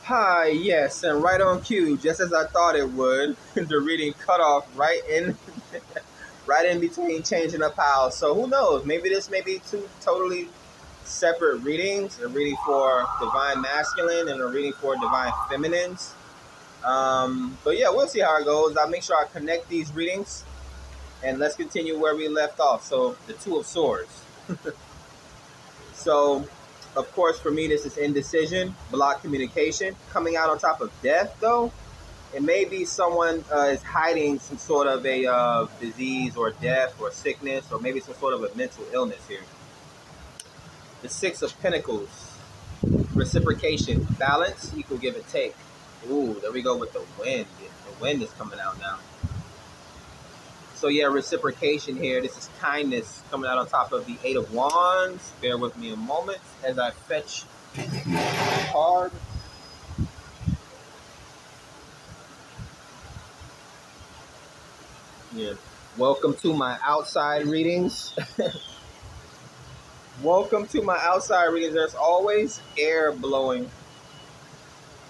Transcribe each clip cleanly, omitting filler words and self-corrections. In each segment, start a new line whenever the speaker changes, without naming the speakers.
Hi, yes, and right on cue, just as I thought it would. The reading cut off right in between changing up house. So who knows? Maybe this may be two totally separate readings: a reading for divine masculine and a reading for divine feminines. But yeah, we'll see how it goes. I'll make sure I connect these readings, and let's continue where we left off. So the Two of Swords. So, of course, for me, this is indecision, block communication. Coming out on top of death, though, it may be someone is hiding some sort of a disease or death or sickness or maybe some sort of a mental illness here. The Six of Pentacles, reciprocation, balance, equal give and take. Ooh, there we go with the wind. The wind is coming out now. So yeah, reciprocation here. This is kindness coming out on top of the Eight of Wands. Bear with me a moment as I fetch the card. Yeah. Welcome to my outside readings. Welcome to my outside readings. There's always air blowing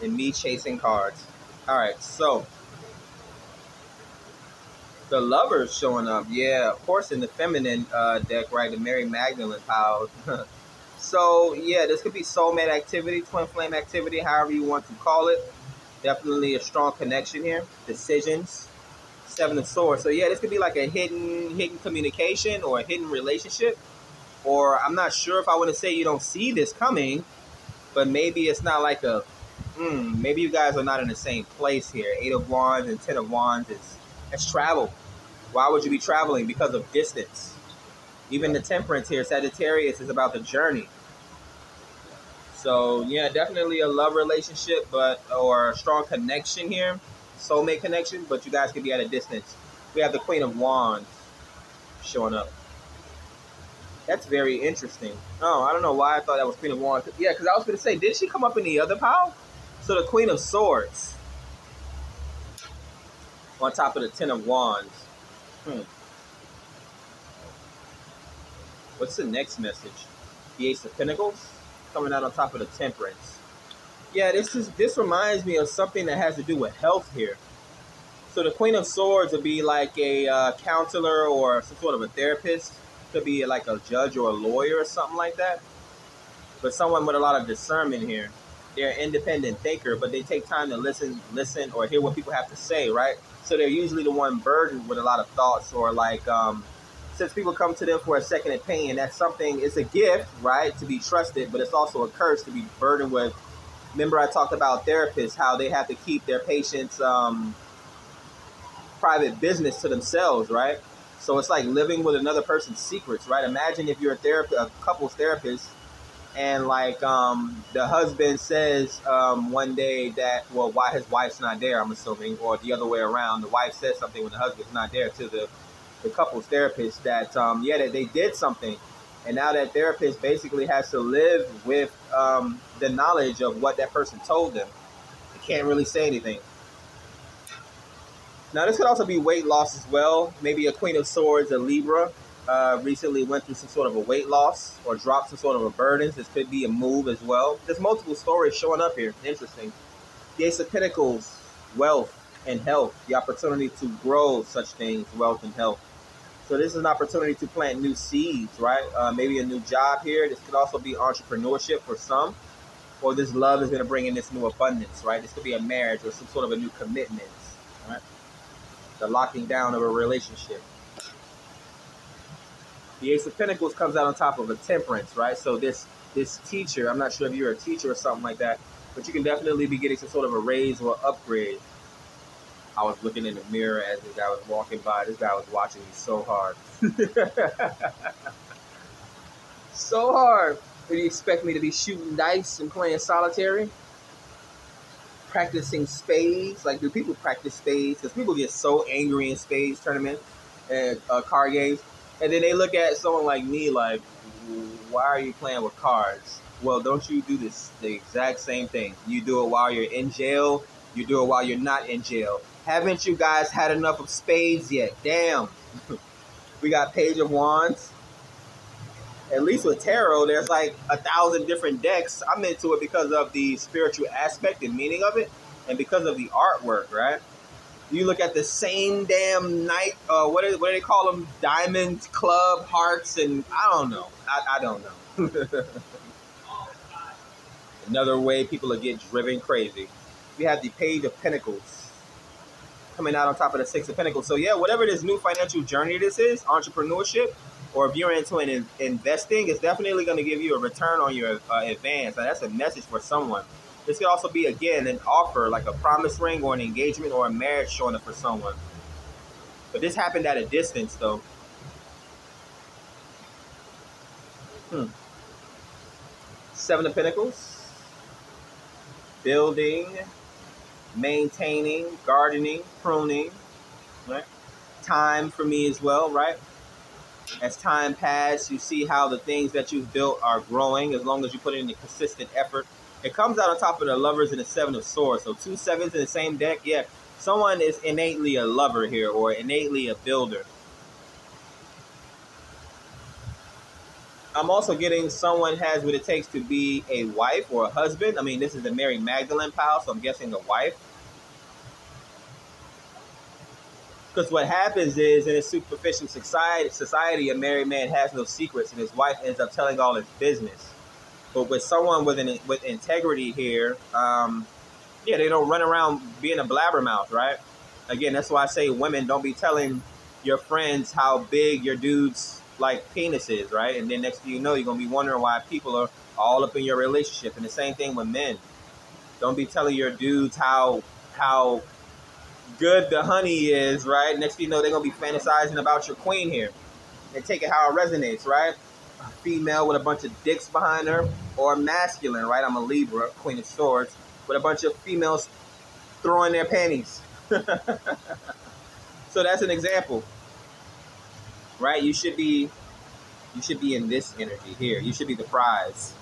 and me chasing cards. All right, so the Lovers showing up. Yeah, of course in the feminine deck, right? The Mary Magdalene pile. So yeah, this could be soulmate activity, twin flame activity, however you want to call it. Definitely a strong connection here. Decisions. Seven of Swords. So yeah, this could be like a hidden communication or a hidden relationship. Or I'm not sure if I want to say you don't see this coming, but maybe it's not like a, maybe you guys are not in the same place here. Eight of Wands and Ten of Wands is travel. Why would you be traveling? Because of distance. Even the Temperance here, Sagittarius, is about the journey. So yeah, definitely a love relationship, or a strong connection here, soulmate connection. But you guys could be at a distance. We have the Queen of Wands showing up. That's very interesting. Oh, I don't know why I thought that was Queen of Wands. Yeah, because I was going to say, did she come up in the other pile? So the Queen of Swords on top of the Ten of Wands. Hmm. What's the next message? The Ace of Pentacles coming out on top of the Temperance. Yeah, this reminds me of something that has to do with health here. So the Queen of Swords would be like a counselor or some sort of a therapist. Could be like a judge or a lawyer or something like that. But someone with a lot of discernment here. They're an independent thinker, but they take time to listen, or hear what people have to say, right? So they're usually the one burdened with a lot of thoughts, or like, since people come to them for a second opinion, that's something, it's a gift, right, to be trusted, but it's also a curse to be burdened with. Remember I talked about therapists, how they have to keep their patients' private business to themselves, right? So it's like living with another person's secrets, right? Imagine if you're a couples therapist, and like the husband says one day that, well, why his wife's not there, I'm assuming, or the other way around, the wife says something when the husband's not there to the couples therapist that that they did something, and now that therapist basically has to live with the knowledge of what that person told them. They can't really say anything. Now, this could also be weight loss as well. Maybe a Queen of Swords, a Libra, recently went through some sort of a weight loss or dropped some sort of a burden. This could be a move as well. There's multiple stories showing up here. Interesting. The Ace of Pentacles, wealth and health. The opportunity to grow such things, wealth and health. So this is an opportunity to plant new seeds, right? Maybe a new job here. This could also be entrepreneurship for some. Or this love is going to bring in this new abundance, right? This could be a marriage or some sort of a new commitment, right? The locking down of a relationship. The Ace of Pentacles comes out on top of a Temperance, right? So this teacher, I'm not sure if you're a teacher or something like that, but you can definitely be getting some sort of a raise or upgrade. I was looking in the mirror as this guy was walking by. This guy was watching me so hard. So hard. Do you expect me to be shooting dice and playing solitary? Practicing spades? Like, do people practice spades? Because people get so angry in spades tournaments and card games. And then they look at someone like me like, why are you playing with cards? Well, don't you do this the exact same thing? You do it while you're in jail. You do it while you're not in jail. Haven't you guys had enough of spades yet? Damn. We got Page of Wands. At least with tarot, there's like 1,000 different decks. I'm into it because of the spiritual aspect and meaning of it, and because of the artwork, right? You look at the same damn night. What do they call them? Diamonds, club, hearts, and I don't know. I don't know. Another way people are getting driven crazy. We have the Page of Pentacles coming out on top of the Six of Pentacles. So yeah, whatever this new financial journey this is, entrepreneurship, or if you're into investing, it's definitely going to give you a return on your advance. And that's a message for someone. This could also be, again, an offer, like a promise ring or an engagement or a marriage showing up for someone. But this happened at a distance, though. Seven of Pentacles. Building, maintaining, gardening, pruning, right? Time for me as well, right? As time passes, you see how the things that you've built are growing as long as you put in the consistent effort. It comes out on top of the Lovers and the Seven of Swords. So 2 sevens in the same deck. Yeah, someone is innately a lover here or innately a builder. I'm also getting someone has what it takes to be a wife or a husband. I mean, this is the Mary Magdalene pile, so I'm guessing a wife. Because what happens is, in a superficial society, a married man has no secrets, and his wife ends up telling all his business. But with someone with integrity here, yeah, they don't run around being a blabbermouth, right? Again, that's why I say women, don't be telling your friends how big your dude's like penis is, right? And then next thing you know, you're gonna be wondering why people are all up in your relationship. And the same thing with men. Don't be telling your dudes how good the honey is, right? Next thing you know, they're gonna be fantasizing about your queen here. And take it how it resonates, right? A female with a bunch of dicks behind her, or masculine, right? I'm a Libra, Queen of Swords, with a bunch of females throwing their panties. So that's an example, right? You should be in this energy here. You should be the prize.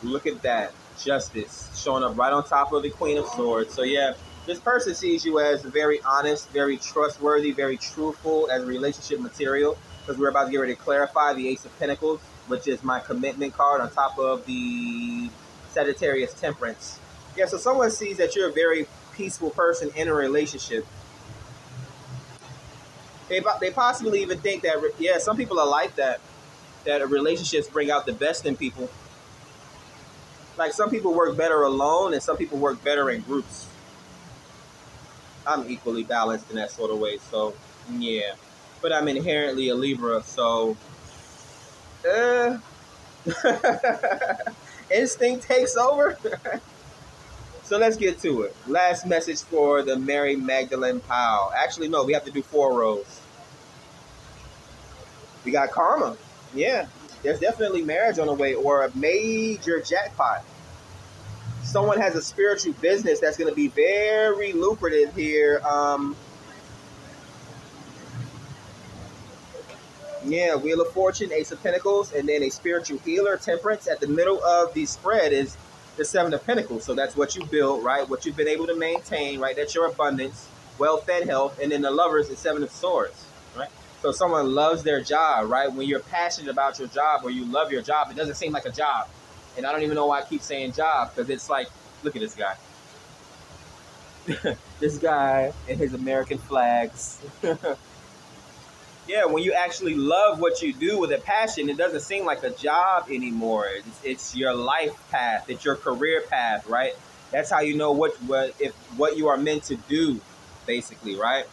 Look at that. Justice showing up right on top of the Queen of Swords. So yeah, this person sees you as very honest, very trustworthy, very truthful as a relationship material, because we're about to get ready to clarify the Ace of Pentacles, which is my commitment card on top of the Sagittarius Temperance. Yeah, so someone sees that you're a very peaceful person in a relationship. They possibly even think that, yeah, some people are like that, that relationships bring out the best in people. Like, some people work better alone and some people work better in groups. I'm equally balanced in that sort of way, so yeah. But I'm inherently a Libra, so instinct takes over. So let's get to it. Last message for the Mary Magdalene pile. Actually, no, we have to do 4 rows. We got karma. Yeah, there's definitely marriage on the way or a major jackpot. Someone has a spiritual business that's going to be very lucrative here. Yeah, Wheel of Fortune, Ace of Pentacles, and then a spiritual healer, Temperance. At the middle of the spread is the Seven of Pentacles. So that's what you build, right? What you've been able to maintain, right? That's your abundance, wealth, and health. And then the Lovers is Seven of Swords, right? So someone loves their job, right? When you're passionate about your job or you love your job, it doesn't seem like a job. And I don't even know why I keep saying job, because it's like, look at this guy. This guy and his American flags. Yeah, when you actually love what you do with a passion, it doesn't seem like a job anymore. It's your life path. It's your career path, right? That's how you know what you are meant to do, basically, right?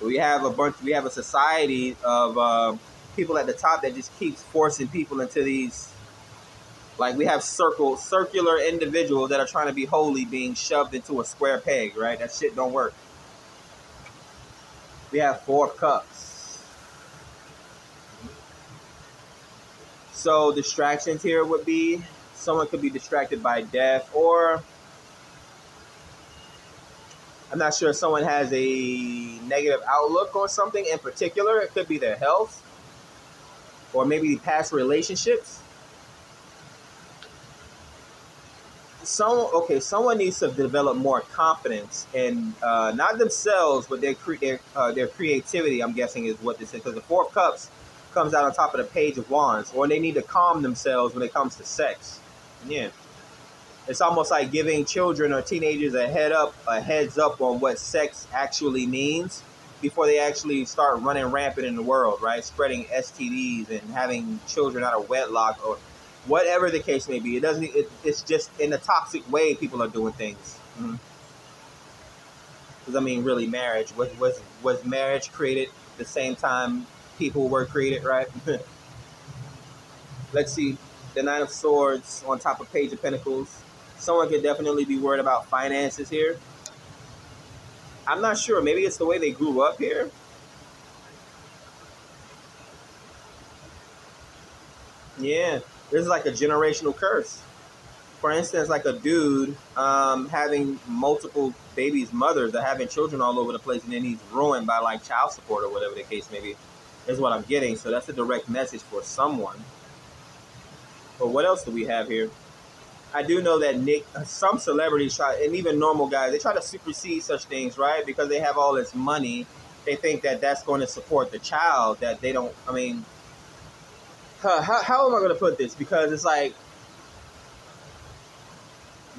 We have a society of people at the top that just keeps forcing people into these. Like, we have circular individuals that are trying to be holy being shoved into a square peg, right? That shit don't work. We have 4 of Cups. So distractions here would be, someone could be distracted by death, or I'm not sure if someone has a negative outlook on something in particular. It could be their health, or maybe past relationships. someone needs to develop more confidence in not themselves, but their creativity. I'm guessing is what this is, because the Four of Cups comes out on top of the Page of Wands, or they need to calm themselves when it comes to sex. Yeah, it's almost like giving children or teenagers a heads up on what sex actually means before they actually start running rampant in the world, right? Spreading STDs and having children out of wedlock or whatever the case may be. It's just in a toxic way people are doing things. Because I mean, really, marriage was marriage created the same time people were created, right? Let's see, the Nine of Swords on top of Page of Pentacles. Someone could definitely be worried about finances here. I'm not sure. Maybe it's the way they grew up here. Yeah, this is like a generational curse. For instance, like a dude having multiple babies' mothers or having children all over the place, and then he's ruined by like child support or whatever the case may be, is what I'm getting. So that's a direct message for someone. But what else do we have here? I do know that some celebrities try, and even normal guys, they try to supersede such things, right? Because they have all this money, they think that that's going to support the child. That they don't. I mean, how am I going to put this? Because it's like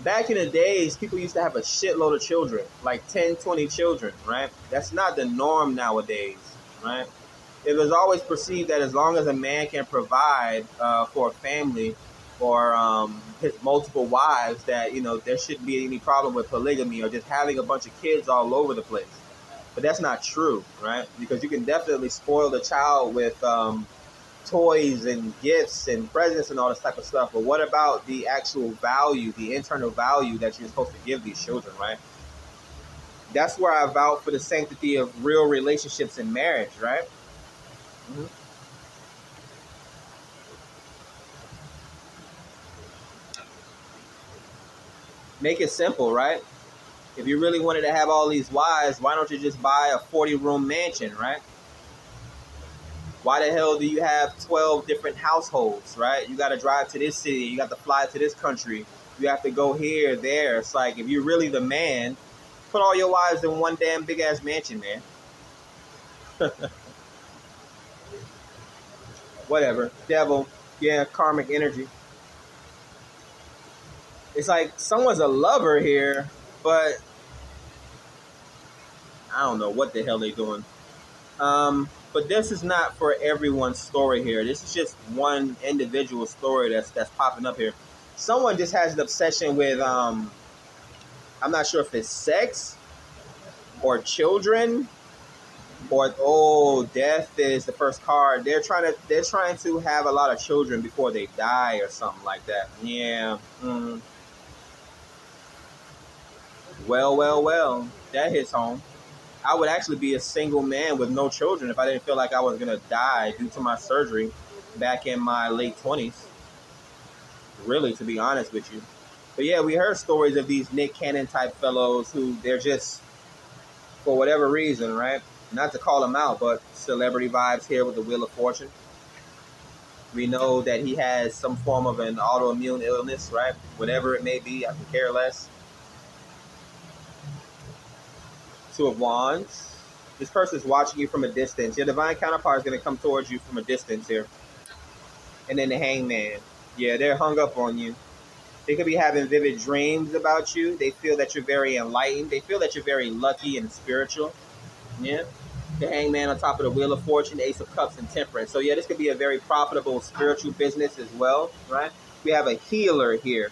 back in the days, people used to have a shitload of children, like 10, 20 children, right? That's not the norm nowadays, right? It was always perceived that as long as a man can provide for a family or his multiple wives, that, you know, there shouldn't be any problem with polygamy or just having a bunch of kids all over the place. But that's not true, right? Because you can definitely spoil the child with toys and gifts and presents and all this type of stuff. But what about the actual value, the internal value that you're supposed to give these children, right? That's where I vouch for the sanctity of real relationships and marriage, right? Mm-hmm. Make it simple, right? If you really wanted to have all these wives, why don't you just buy a 40-room mansion, right? Why the hell do you have 12 different households, right? You got to drive to this city. You got to fly to this country. You have to go here, there. It's like, if you're really the man, put all your wives in one damn big-ass mansion, man. Whatever. Devil. Yeah, karmic energy. It's like someone's a lover here, but I don't know what the hell they're doing. But this is not for everyone's story here. This is just one individual story that's popping up here. Someone just has an obsession with I'm not sure if it's sex or children or death is the first card. They're trying to have a lot of children before they die or something like that. Yeah. Well. That hits home. I would actually be a single man with no children if I didn't feel like I was going to die due to my surgery back in my late 20s. Really, to be honest with you. But yeah, we heard stories of these Nick Cannon type fellows who they're just, for whatever reason, right? Not to call him out, but celebrity vibes here with the Wheel of Fortune. We know that he has some form of an autoimmune illness, right? Whatever it may be, I can care less. Two of Wands. This person is watching you from a distance. Your divine counterpart is going to come towards you from a distance here. And then the Hangman. Yeah, they're hung up on you. They could be having vivid dreams about you. They feel that you're very enlightened. They feel that you're very lucky and spiritual. Yeah. The Hangman on top of the Wheel of Fortune, Ace of Cups, and Temperance. So yeah, this could be a very profitable spiritual business as well, right? We have a healer here.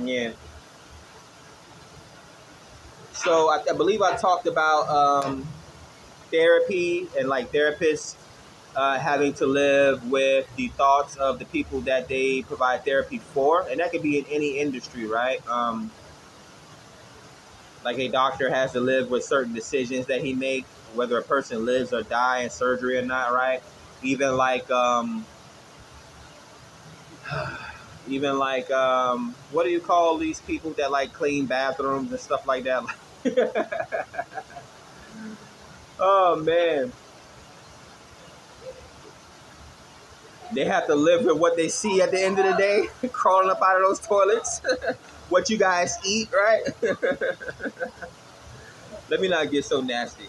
Yeah. So I believe I talked about therapy and like therapists having to live with the thoughts of the people that they provide therapy for. And that could be in any industry, right? Like a doctor has to live with certain decisions that he makes, whether a person lives or die in surgery or not, right? Even like, what do you call these people that like clean bathrooms and stuff like that? Oh, man. They have to live with what they see at the end of the day, crawling up out of those toilets. What you guys eat, right? Let me not get so nasty.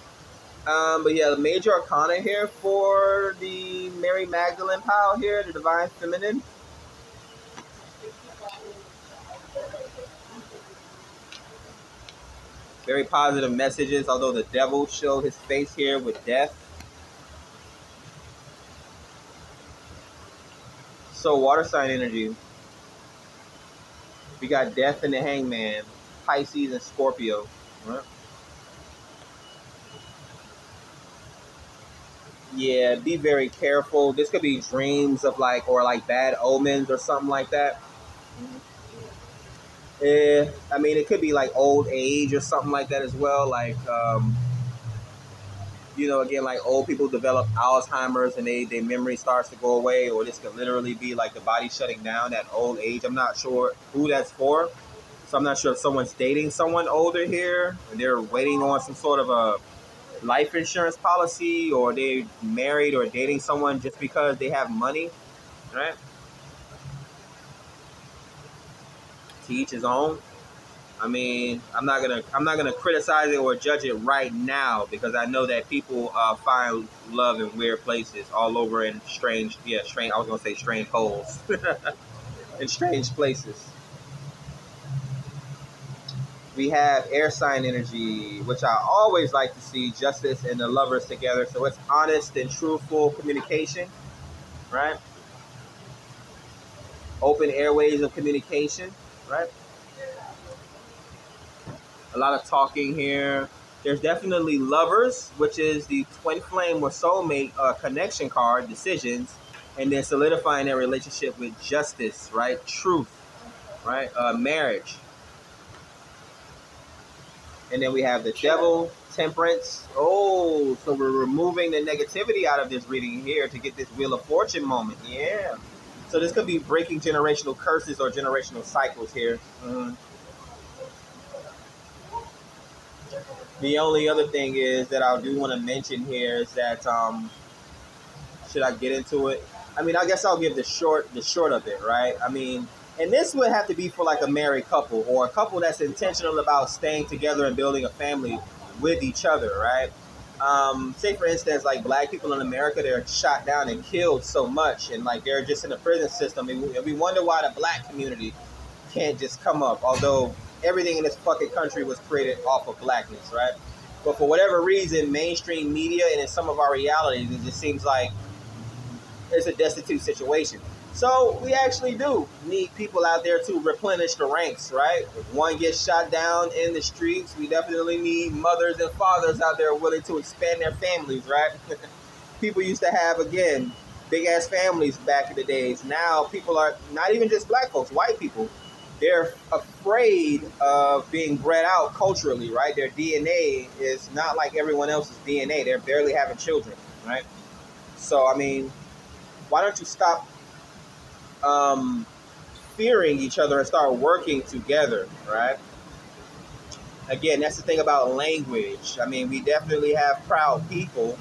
But yeah, the major arcana here for the Mary Magdalene pile here, the Divine Feminine. Very positive messages, although the devil showed his face here with death. So water sign energy. We got death and the hangman, Pisces and Scorpio. Right? Yeah, be very careful. This could be dreams of like, or like bad omens or something like that. I mean, it could be like old age or something like that as well. Like, again, like old people develop Alzheimer's and their memory starts to go away, or this could literally be like the body shutting down at old age. I'm not sure who that's for. So I'm not sure if someone's dating someone older here and they're waiting on some sort of a life insurance policy, or they married or dating someone just because they have money, right? To each his own. I mean, I'm not gonna criticize it or judge it right now because I know that people find love in weird places all over in strange. I was gonna say strange holes in strange places. We have air sign energy, which I always like to see justice and the lovers together. So it's honest and truthful communication, right? Open airways of communication, right? A lot of talking here. There's definitely lovers, which is the twin flame or soulmate connection card, decisions, and then solidifying their relationship with justice, right? Truth, right? Marriage. And then we have the devil, temperance. Oh, so we're removing the negativity out of this reading here to get this Wheel of Fortune moment. Yeah. So this could be breaking generational curses or generational cycles here. The only other thing is that I do want to mention here is that should I get into it? I mean, I guess I'll give the short of it, right? I mean, and this would have to be for like a married couple or a couple that's intentional about staying together and building a family with each other, right? Say for instance, like black people in America, they're shot down and killed so much, and like they're just in the prison system. And we wonder why the black community can't just come up, although everything in this fucking country was created off of blackness, right? But for whatever reason, mainstream media and in some of our realities, it just seems like it's a destitute situation. So we actually do need people out there to replenish the ranks, right? If one gets shot down in the streets, we definitely need mothers and fathers out there willing to expand their families, right? People used to have, again, big ass families back in the days. Now people are not even just black folks, white people. They're afraid of being bred out culturally, right? Their DNA is not like everyone else's DNA. They're barely having children, right? So, I mean, why don't you stop fearing each other and start working together, right? Again, that's the thing about language. I mean, we definitely have proud people,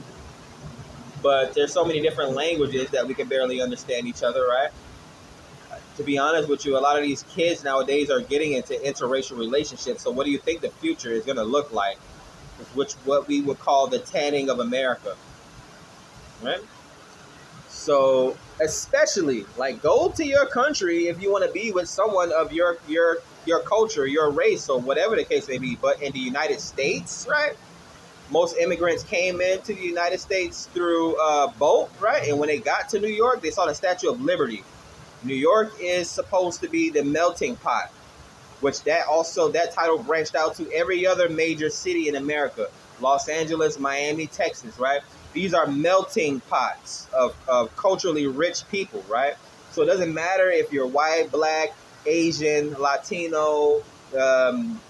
but there's so many different languages that we can barely understand each other, right? To be honest with you, a lot of these kids nowadays are getting into interracial relationships. So what do you think the future is going to look like? Which what we would call the tanning of America, right? So especially like go to your country if you want to be with someone of your culture, your race, or whatever the case may be. But in the United States, right? Most immigrants came into the United States through boat, right? And when they got to New York, they saw the Statue of Liberty. New York is supposed to be the melting pot, which that title branched out to every other major city in America. Los Angeles, Miami, Texas, right? These are melting pots of culturally rich people, right? So it doesn't matter if you're white, black, Asian, Latino,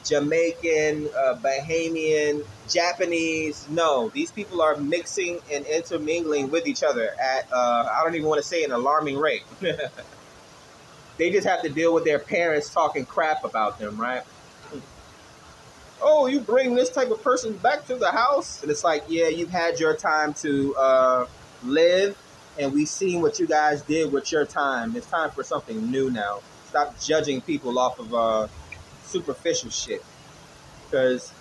Jamaican, Bahamian, Japanese. No, these people are mixing and intermingling with each other at, I don't even want to say an alarming rate. They just have to deal with their parents talking crap about them, right? Oh, you bring this type of person back to the house? And it's like, yeah, you've had your time to live. And we seen what you guys did with your time. It's time for something new now. Stop judging people off of superficial shit. Because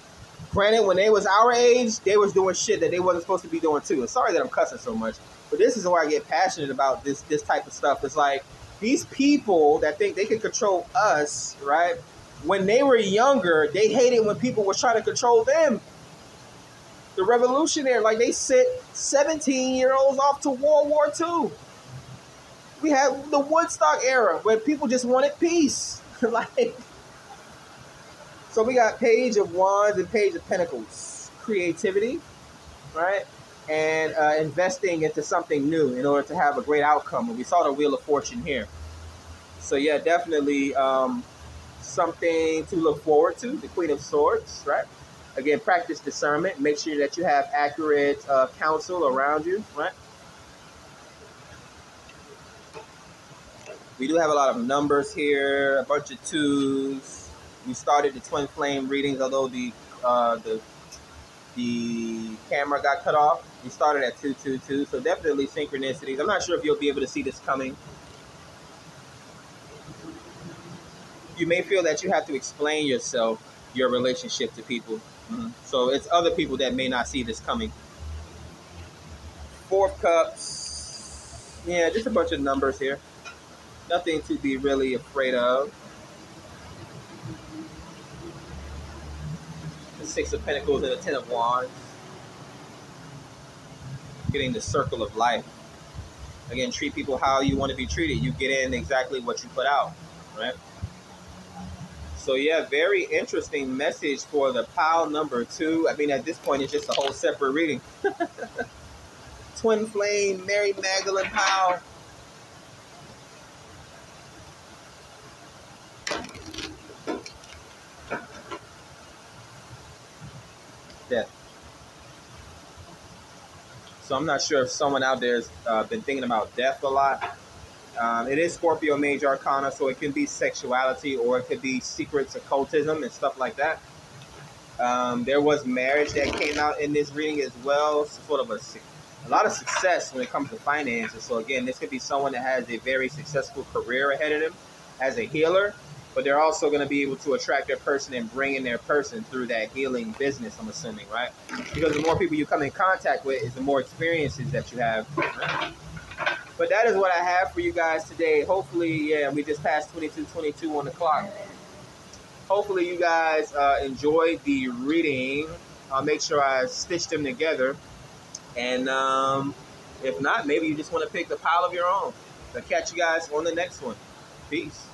granted, when they was our age, they was doing shit that they wasn't supposed to be doing too. And sorry that I'm cussing so much, but this is why I get passionate about this type of stuff. It's like these people that think they can control us, right? When they were younger, they hated when people were trying to control them. The revolutionary, like they sent 17-year-olds off to World War II. We had the Woodstock era where people just wanted peace. Like, so we got Page of Wands and Page of Pentacles. Creativity, right? And investing into something new in order to have a great outcome. And we saw the Wheel of Fortune here. So yeah, definitely something to look forward to. The Queen of Swords, right? Again, practice discernment. Make sure that you have accurate counsel around you, right? We do have a lot of numbers here, a bunch of twos. We started the twin flame readings, although the camera got cut off. We started at 222, so definitely synchronicities. I'm not sure if you'll be able to see this coming. You may feel that you have to explain yourself, your relationship to people. So it's other people that may not see this coming. Four of Cups. Yeah, just a bunch of numbers here. Nothing to be really afraid of. The Six of Pentacles and the Ten of Wands. Getting the Circle of Life. Again, treat people how you want to be treated. You get in exactly what you put out, right? So yeah, very interesting message for the pile number 2. I mean, at this point, it's just a whole separate reading. Twin Flame, Mary Magdalene pile. Death. So I'm not sure if someone out there has been thinking about death a lot. It is Scorpio Major Arcana, so it can be sexuality or it could be secrets, occultism, and stuff like that. There was marriage that came out in this reading as well. Sort of a lot of success when it comes to finances. So again, this could be someone that has a very successful career ahead of them as a healer, but they're also going to be able to attract their person and bring in their person through that healing business, I'm assuming, right? Because the more people you come in contact with is the more experiences that you have. But that is what I have for you guys today. Hopefully, yeah, we just passed 22:22 on the clock. Hopefully you guys enjoyed the reading. I'll make sure I stitch them together. And if not, maybe you just want to pick the pile of your own. I'll catch you guys on the next one. Peace.